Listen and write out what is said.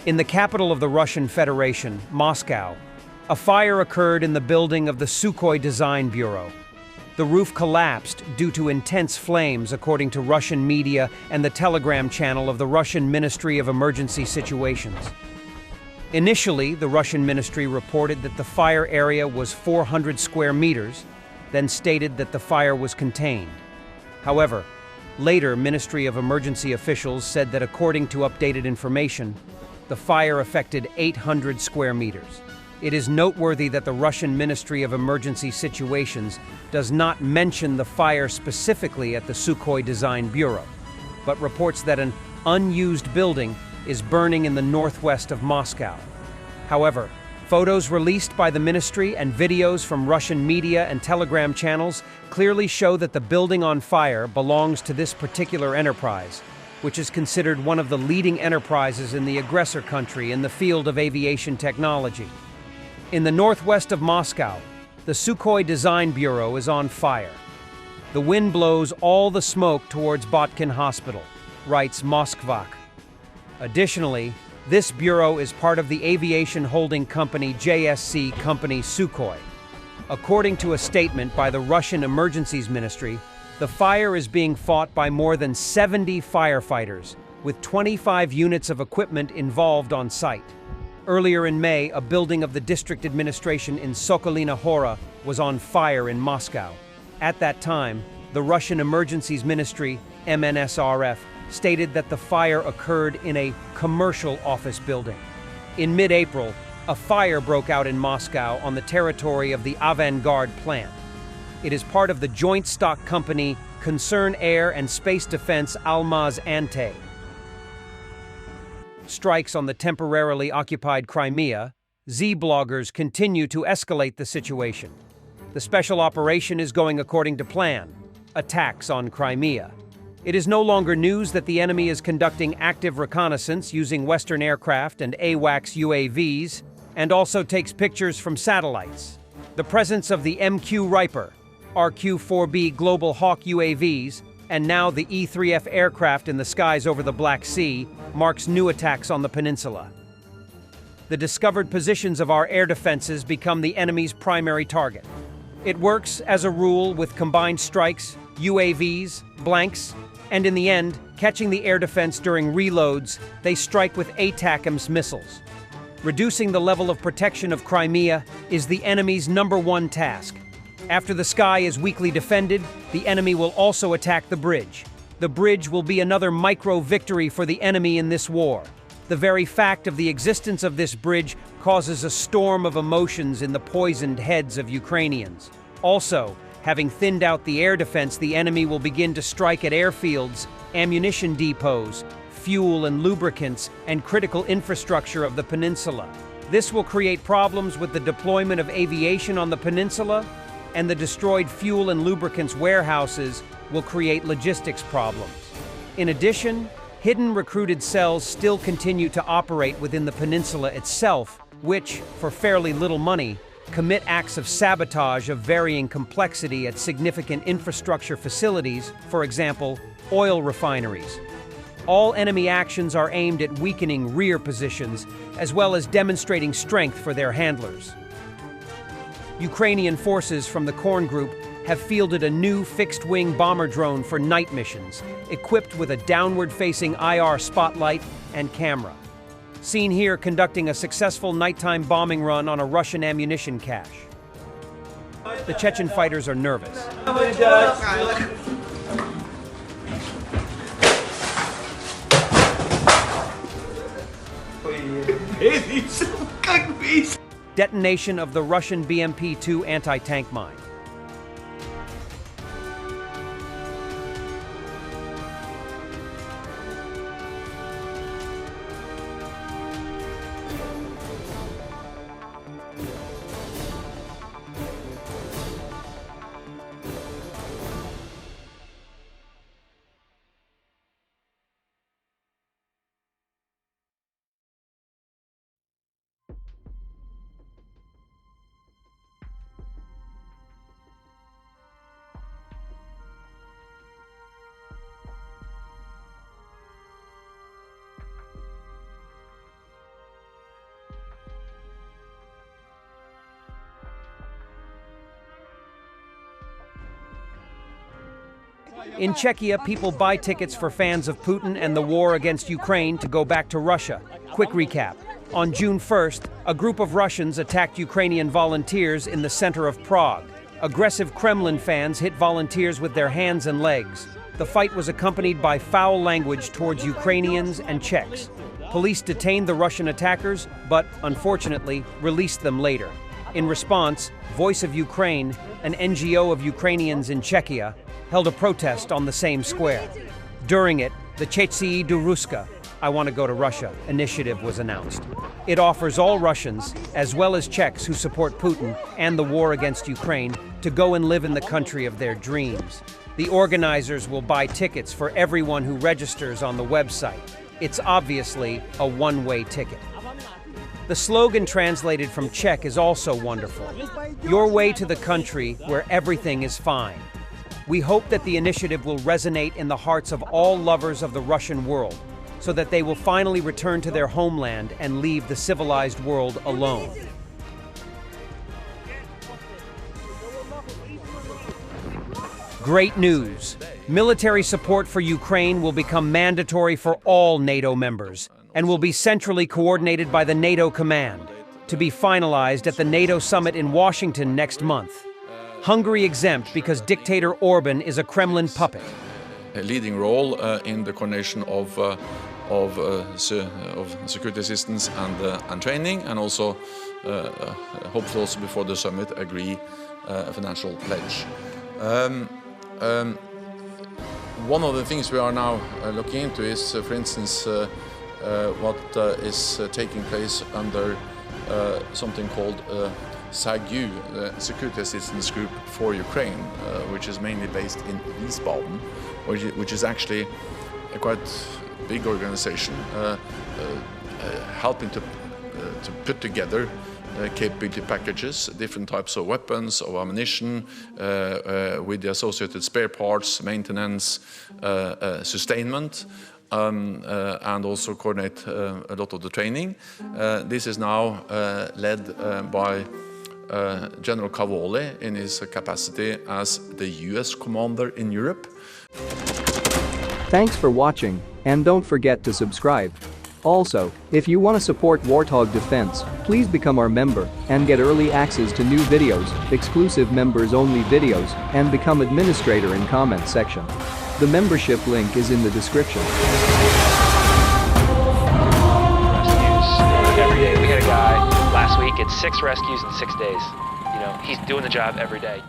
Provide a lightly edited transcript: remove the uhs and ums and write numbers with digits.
In the capital of the Russian Federation, Moscow, a fire occurred in the building of the Sukhoi Design Bureau. The roof collapsed due to intense flames, according to Russian media and the Telegram channel of the Russian Ministry of Emergency Situations. Initially, the Russian ministry reported that the fire area was 400 square meters, then stated that the fire was contained. However, later, Ministry of Emergency officials said that according to updated information, the fire affected 800 square meters. It is noteworthy that the Russian Ministry of Emergency Situations does not mention the fire specifically at the Sukhoi Design Bureau, but reports that an unused building is burning in the northwest of Moscow. However, photos released by the ministry and videos from Russian media and Telegram channels clearly show that the building on fire belongs to this particular enterprise, which is considered one of the leading enterprises in the aggressor country in the field of aviation technology. In the northwest of Moscow, the Sukhoi Design Bureau is on fire. The wind blows all the smoke towards Botkin Hospital, writes Moskvak. Additionally, this bureau is part of the aviation holding company JSC Company Sukhoi. According to a statement by the Russian Emergencies Ministry, the fire is being fought by more than 70 firefighters, with 25 units of equipment involved on site. Earlier in May, a building of the district administration in Sokolina Hora was on fire in Moscow. At that time, the Russian Emergencies Ministry, MNSRF, stated that the fire occurred in a commercial office building. In mid-April, a fire broke out in Moscow on the territory of the Avant-Garde plant. It is part of the joint stock company Concern Air and Space Defense Almaz-Antey. Strikes on the temporarily occupied Crimea, Z-bloggers continue to escalate the situation. The special operation is going according to plan: attacks on Crimea. It is no longer news that the enemy is conducting active reconnaissance using Western aircraft and AWACS UAVs, and also takes pictures from satellites. The presence of the MQ Reaper, RQ-4B Global Hawk UAVs, and now the E-3F aircraft in the skies over the Black Sea marks new attacks on the peninsula. The discovered positions of our air defenses become the enemy's primary target. It works, as a rule, with combined strikes, UAVs, blanks, and in the end, catching the air defense during reloads, they strike with ATACMS missiles. Reducing the level of protection of Crimea is the enemy's #1 task. After the sky is weakly defended, the enemy will also attack the bridge. The bridge will be another micro-victory for the enemy in this war. The very fact of the existence of this bridge causes a storm of emotions in the poisoned heads of Ukrainians. Also, having thinned out the air defense, the enemy will begin to strike at airfields, ammunition depots, fuel and lubricants, and critical infrastructure of the peninsula. This will create problems with the deployment of aviation on the peninsula, and the destroyed fuel and lubricants warehouses will create logistics problems. In addition, hidden recruited cells still continue to operate within the peninsula itself, which, for fairly little money, commit acts of sabotage of varying complexity at significant infrastructure facilities, for example, oil refineries. All enemy actions are aimed at weakening rear positions, as well as demonstrating strength for their handlers. Ukrainian forces from the Korn Group have fielded a new fixed-wing bomber drone for night missions, equipped with a downward-facing IR spotlight and camera. Seen here conducting a successful nighttime bombing run on a Russian ammunition cache. The Chechen fighters are nervous. Detonation of the Russian BMP-2 anti-tank mine. In Czechia, people buy tickets for fans of Putin and the war against Ukraine to go back to Russia. Quick recap. On June 1st, a group of Russians attacked Ukrainian volunteers in the center of Prague. Aggressive Kremlin fans hit volunteers with their hands and legs. The fight was accompanied by foul language towards Ukrainians and Czechs. Police detained the Russian attackers, but, unfortunately, released them later. In response, Voice of Ukraine, an NGO of Ukrainians in Czechia, held a protest on the same square. During it, the Chechii do Ruska, I Want to Go to Russia initiative was announced. It offers all Russians, as well as Czechs who support Putin and the war against Ukraine, to go and live in the country of their dreams. The organizers will buy tickets for everyone who registers on the website. It's obviously a one-way ticket. The slogan translated from Czech is also wonderful. Your way to the country where everything is fine. We hope that the initiative will resonate in the hearts of all lovers of the Russian world, so that they will finally return to their homeland and leave the civilized world alone. Great news! Military support for Ukraine will become mandatory for all NATO members and will be centrally coordinated by the NATO command, to be finalized at the NATO summit in Washington next month. Hungary exempt because dictator Orban is a Kremlin puppet. A leading role in the coordination of security assistance and training, and also hopefully also before the summit agree a financial pledge. One of the things we are now looking into is, for instance, what is taking place under something called SAGU, the Security Assistance Group for Ukraine, which is mainly based in Wiesbaden, which is actually a quite big organization helping to put together capability packages, different types of weapons, of ammunition, with the associated spare parts, maintenance, sustainment, and also coordinate a lot of the training. This is now led by General Cavoli in his capacity as the US commander in Europe. Thanks for watching, and don't forget to subscribe. Also, if you want to support Warthog Defense, please become our member and get early access to new videos, exclusive members-only videos, and become administrator in comment section. The membership link is in the description. Rescues every day. We had a guy last week at 6 rescues in 6 days. You know, he's doing the job every day.